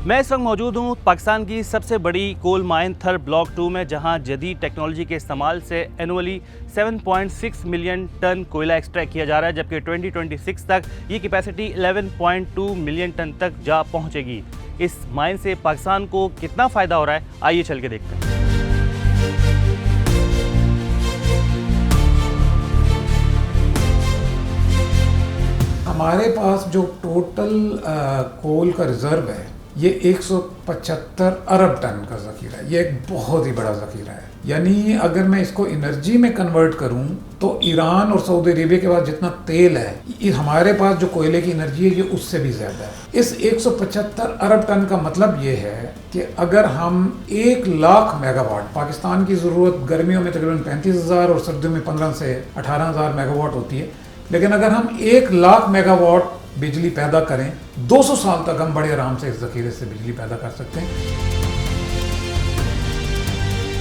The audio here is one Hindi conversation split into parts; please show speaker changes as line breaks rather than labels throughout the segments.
मैं इस वक्त मौजूद हूँ पाकिस्तान की सबसे बड़ी कोल माइन थर ब्लॉक 2 में, जहाँ जदीद टेक्नोलॉजी के इस्तेमाल से एनुअली 7.6 मिलियन टन कोयला एक्सट्रैक्ट किया जा रहा है, जबकि 2026 तक ये कैपेसिटी 11.2 मिलियन टन तक जा पहुँचेगी। इस माइन से पाकिस्तान को कितना फ़ायदा हो रहा है, आइए चल के देखते हैं।
हमारे पास जो टोटल कोल का रिज़र्व है ये 175 अरब टन का ज़ख़ीरा है। ये एक बहुत ही बड़ा ज़ख़ीरा है। यानी अगर मैं इसको एनर्जी में कन्वर्ट करूं तो ईरान और सऊदी अरेबिया के पास जितना तेल है, ये हमारे पास जो कोयले की एनर्जी है ये उससे भी ज़्यादा है। इस 175 अरब टन का मतलब ये है कि अगर हम 1 लाख मेगावाट, पाकिस्तान की ज़रूरत गर्मियों में तकरीबन 35,000 और सर्दियों में 15 से 18,000 मेगावाट होती है, लेकिन अगर हम 1 लाख मेगावाट बिजली पैदा करें 200 साल तक हम बड़े आराम से इस ज़ख़ीरे से बिजली पैदा कर सकते हैं।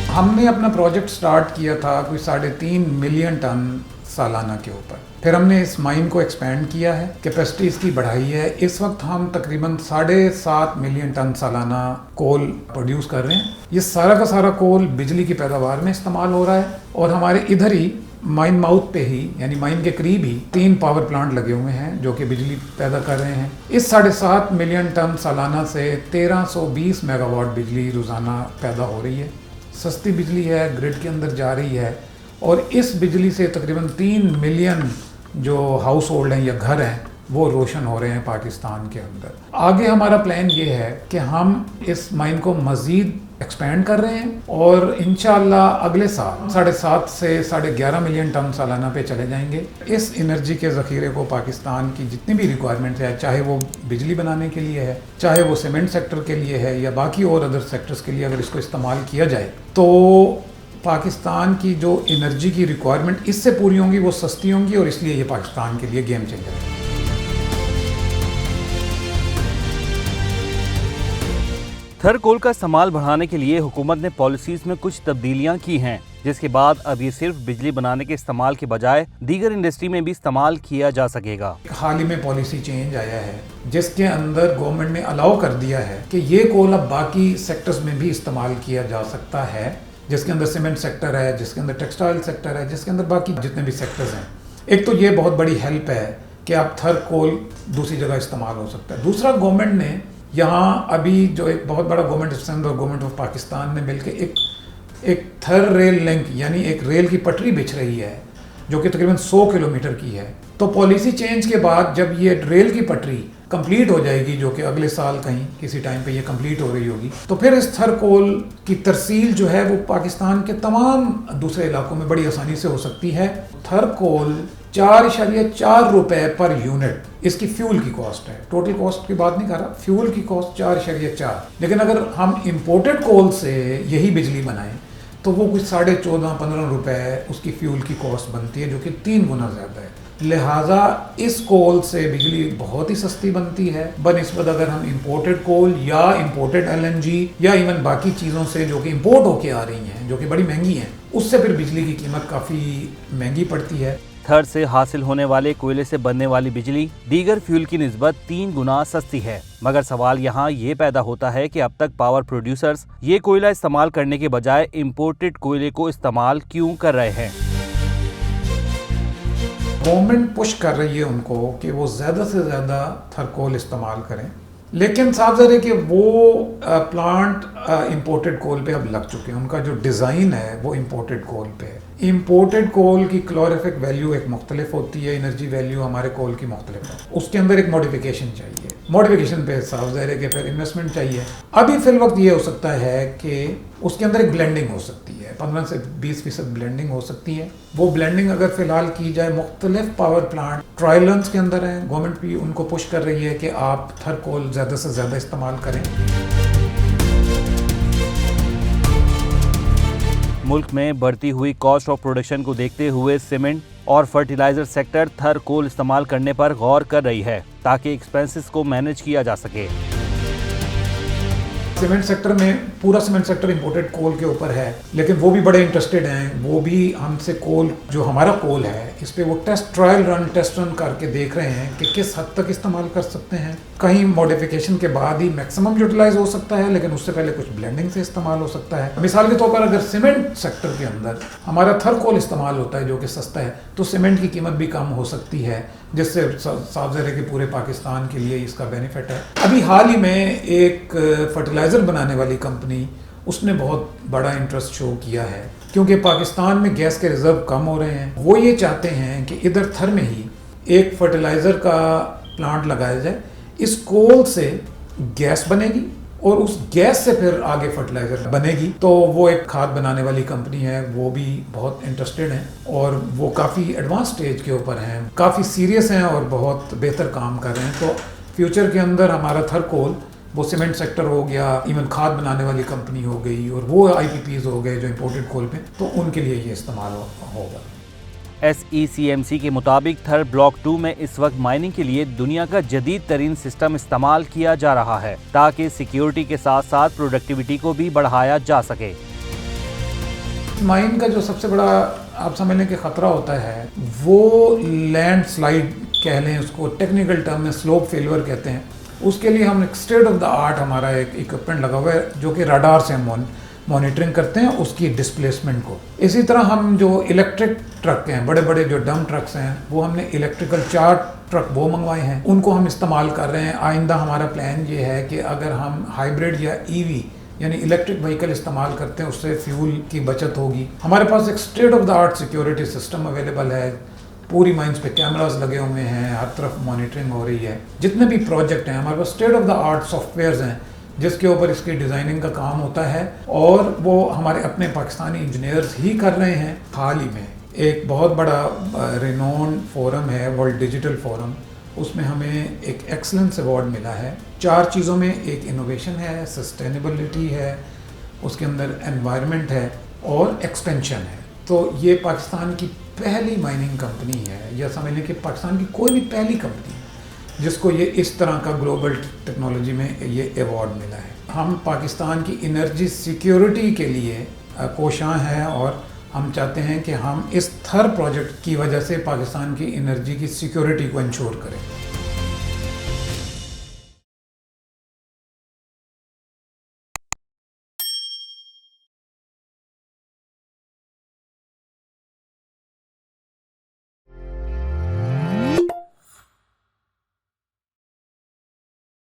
हमने अपना प्रोजेक्ट स्टार्ट किया था कोई 3.5 मिलियन टन सालाना के ऊपर। फिर हमने इस माइन को एक्सपेंड किया है, कैपेसिटी इसकी बढ़ाई है। इस वक्त हम तकरीबन 7.5 मिलियन टन सालाना कोल प्रोड्यूस कर रहे हैं। ये सारा का सारा कोल बिजली की पैदावार में इस्तेमाल हो रहा है और हमारे इधर ही माइन माउथ पे ही, यानी माइन के करीब ही 3 पावर प्लांट लगे हुए हैं जो कि बिजली पैदा कर रहे हैं। इस 7.5 मिलियन टन सालाना से 1320 मेगावाट बिजली रोज़ाना पैदा हो रही है। सस्ती बिजली है, ग्रिड के अंदर जा रही है और इस बिजली से तकरीबन 3 मिलियन जो हाउस होल्ड हैं या घर हैं वो रोशन हो रहे हैं पाकिस्तान के अंदर। आगे हमारा प्लान ये है कि हम इस माइन को मज़ीद एक्सपेंड कर रहे हैं और इंशाअल्लाह अगले साल 7.5 से 11.5 मिलियन टन सालाना पे चले जाएंगे। इस एनर्जी के ज़ख़ीरे को पाकिस्तान की जितनी भी रिक्वायरमेंट है, चाहे वो बिजली बनाने के लिए है, चाहे वो सीमेंट सेक्टर के लिए है या बाकी और अदर सेक्टर्स के लिए, अगर इसको इस्तेमाल किया जाए तो पाकिस्तान की जो एनर्जी की रिक्वायरमेंट इससे पूरी होंगी, वो सस्ती होंगी और इसलिए ये पाकिस्तान के लिए गेम चेंजर है।
थर कोल का इस्तेमाल बढ़ाने के लिए हुकूमत ने पॉलिसीज में कुछ तब्दीलियां की हैं, जिसके बाद अब ये सिर्फ बिजली बनाने के इस्तेमाल के बजाय दीगर इंडस्ट्री में भी इस्तेमाल किया जा सकेगा।
हाल ही में पॉलिसी चेंज आया है जिसके अंदर गवर्नमेंट ने अलाउ कर दिया है कि ये कोल अब बाकी सेक्टर्स में भी इस्तेमाल किया जा सकता है, जिसके अंदर सीमेंट सेक्टर है, जिसके अंदर टेक्सटाइल सेक्टर है, जिसके अंदर बाकी जितने भी सेक्टर्स हैं। एक तो ये बहुत बड़ी हेल्प है कि अब थर कोल दूसरी जगह इस्तेमाल हो सकता है। दूसरा, गवर्नमेंट ने यहाँ अभी जो एक बहुत बड़ा गवर्नमेंट ऑफ सिंध और गवर्नमेंट ऑफ पाकिस्तान ने मिलकर एक थर रेल लिंक, यानी एक रेल की पटरी बिछ रही है जो कि तकरीबन 100 किलोमीटर की है। तो पॉलिसी चेंज के बाद जब ये रेल की पटरी कंप्लीट हो जाएगी, जो कि अगले साल कहीं किसी टाइम पे ये कंप्लीट हो रही होगी, तो फिर इस थर कोल की तरसील जो है वो पाकिस्तान के तमाम दूसरे इलाकों में बड़ी आसानी से हो सकती है। थर कोल 4.4 रुपए पर यूनिट इसकी फ्यूल की कॉस्ट है। टोटल कॉस्ट की बात नहीं कर रहा, फ्यूल की कॉस्ट 4.4। लेकिन अगर हम इंपोर्टेड कोल से यही बिजली बनाएं तो वो कुछ 14.5-15 रुपए उसकी फ्यूल की कॉस्ट बनती है, जो कि 3 गुना ज़्यादा है। लिहाजा इस कोल से बिजली बहुत ही सस्ती बनती है बनिस्बत अगर हम इंपोर्टेड कोल या इंपोर्टेड LNG या इवन बाकी चीज़ों से जो कि इंपोर्ट होके आ रही हैं, जो कि बड़ी महंगी हैं, उससे फिर बिजली की कीमत काफ़ी महंगी पड़ती है।
थर से हासिल होने वाले कोयले से बनने वाली बिजली दीगर फ्यूल की निस्बत 3 गुना सस्ती है। मगर सवाल यहाँ ये पैदा होता है कि अब तक पावर प्रोड्यूसर्स ये कोयला इस्तेमाल करने के बजाय इंपोर्टेड कोयले को इस्तेमाल क्यों कर रहे हैं।
गवर्नमेंट पुश कर रही है उनको कि वो ज़्यादा से ज़्यादा थर कोल इस्तेमाल करें, लेकिन साफ ज़ाहिर है कि वो प्लांट इंपोर्टेड कोल पे अब लग चुके हैं। उनका जो डिज़ाइन है वो इंपोर्टेड कोल पे है। इंपोर्टेड कोल की कैलोरीफिक वैल्यू एक मुख्तलिफ होती है, एनर्जी वैल्यू हमारे कोल की मुख्तलिफ है। उसके अंदर एक मॉडिफिकेशन चाहिए। मॉडिफिकेशन पे साफ ज़ाहिर है कि फिर इन्वेस्टमेंट चाहिए। अभी फिल वक्त ये हो सकता है कि उसके अंदर एक ब्लेंडिंग हो सकती है, 15 से 20% ब्लेंडिंग हो सकती है। वो ब्लेंडिंग अगर फ़िलहाल की जाए, मुख्तलिफ पावर प्लांट ट्रायल रन्स के अंदर हैं, गवर्नमेंट भी उनको पुश कर रही है कि आप थर कोल ज़्यादा से ज़्यादा इस्तेमाल करें।
मुल्क में बढ़ती हुई कॉस्ट ऑफ प्रोडक्शन को देखते हुए सीमेंट और फर्टिलाइजर सेक्टर थर कोल इस्तेमाल करने पर गौर कर रही है ताकि एक्सपेंसेस को मैनेज किया जा सके।
सीमेंट सेक्टर में पूरा सीमेंट सेक्टर इंपोर्टेड कोल के ऊपर है, लेकिन वो भी बड़े इंटरेस्टेड हैं। वो भी हमसे कोल, जो हमारा कोल है, इस पे वो टेस्ट रन करके देख रहे हैं कि किस हद तक इस्तेमाल कर सकते हैं। कहीं मॉडिफिकेशन के बाद ही मैक्सिमम यूटिलाइज हो सकता है, लेकिन उससे पहले कुछ ब्लेंडिंग से इस्तेमाल हो सकता है। मिसाल के तौर पर अगर सीमेंट सेक्टर के अंदर हमारा थर कोल इस्तेमाल होता है जो कि सस्ता है, तो सीमेंट की कीमत भी कम हो सकती है, जिससे साफ ज़ाहिर है कि पूरे पाकिस्तान के लिए इसका बेनिफिट है। अभी हाल ही में एक फर्टिलाइज़र बनाने वाली कंपनी, उसने बहुत बड़ा इंटरेस्ट शो किया है, क्योंकि पाकिस्तान में गैस के रिजर्व कम हो रहे हैं। वो ये चाहते हैं कि इधर थर में ही एक फर्टिलाइज़र का प्लांट लगाया जाए, इस कोल से गैस बनेगी और उस गैस से फिर आगे फर्टिलाइज़र बनेगी। तो वो एक खाद बनाने वाली कंपनी है, वो भी बहुत इंटरेस्टेड है और वो काफ़ी एडवांस स्टेज के ऊपर हैं, काफ़ी सीरियस हैं और बहुत बेहतर काम कर रहे हैं। तो फ्यूचर के अंदर हमारा थर कोल, वो सीमेंट सेक्टर हो गया, इवन खाद बनाने वाली कंपनी हो गई, और वो IPPs हो गए जो इंपोर्टेड कोल पे, तो उनके लिए ये इस्तेमाल होगा।
SECMC के मुताबिक थर ब्लॉक 2 में इस वक्त माइनिंग के लिए दुनिया का जदीद तरीन सिस्टम इस्तेमाल किया जा रहा है, ताकि सिक्योरिटी के साथ साथ प्रोडक्टिविटी को भी बढ़ाया जा सके।
माइन का जो सबसे बड़ा आप समझ लें कि ख़तरा होता है, वो लैंड स्लाइड कह लें, उसको टेक्निकल टर्म में स्लोप फेलियर कहते हैं। उसके लिए हम एक स्टेट ऑफ द आर्ट हमारा एक इक्विपमेंट लगा हुआ है, जो कि रडार से हम मॉनिटरिंग करते हैं उसकी डिस्प्लेसमेंट को। इसी तरह हम जो इलेक्ट्रिक ट्रक हैं, बड़े बड़े जो डम ट्रक्स हैं, वो हमने इलेक्ट्रिकल 4 ट्रक वो मंगवाए हैं, उनको हम इस्तेमाल कर रहे हैं। आइंदा हमारा प्लान ये है कि अगर हम हाइब्रिड या EV यानी इलेक्ट्रिक व्हीकल इस्तेमाल करते हैं, उससे फ्यूल की बचत होगी। हमारे पास एक state of the art security system available है, पूरी माइंस पे कैमरास लगे हुए हैं, हर तरफ मॉनिटरिंग हो रही है। जितने भी प्रोजेक्ट हैं, हमारे पास state of the art softwares हैं जिसके ऊपर इसकी डिज़ाइनिंग का काम होता है, और वो हमारे अपने पाकिस्तानी इंजीनियर्स ही कर रहे हैं। हाल ही में एक बहुत बड़ा रिनोन फोरम है, वर्ल्ड डिजिटल फोरम, उसमें हमें एक एक्सलेंस अवार्ड मिला है 4 चीज़ों में। एक इनोवेशन है, सस्टेनेबिलिटी है, उसके अंदर एनवायरनमेंट है और एक्सपेंशन है। तो ये पाकिस्तान की पहली माइनिंग कंपनी है, या समझ लें कि पाकिस्तान की कोई भी पहली कंपनी है जिसको ये इस तरह का ग्लोबल टेक्नोलॉजी में ये अवार्ड मिला है। हम पाकिस्तान की एनर्जी सिक्योरिटी के लिए कोशां हैं, और हम चाहते हैं कि हम इस थर प्रोजेक्ट की वजह से पाकिस्तान की एनर्जी की सिक्योरिटी को इंश्योर करें।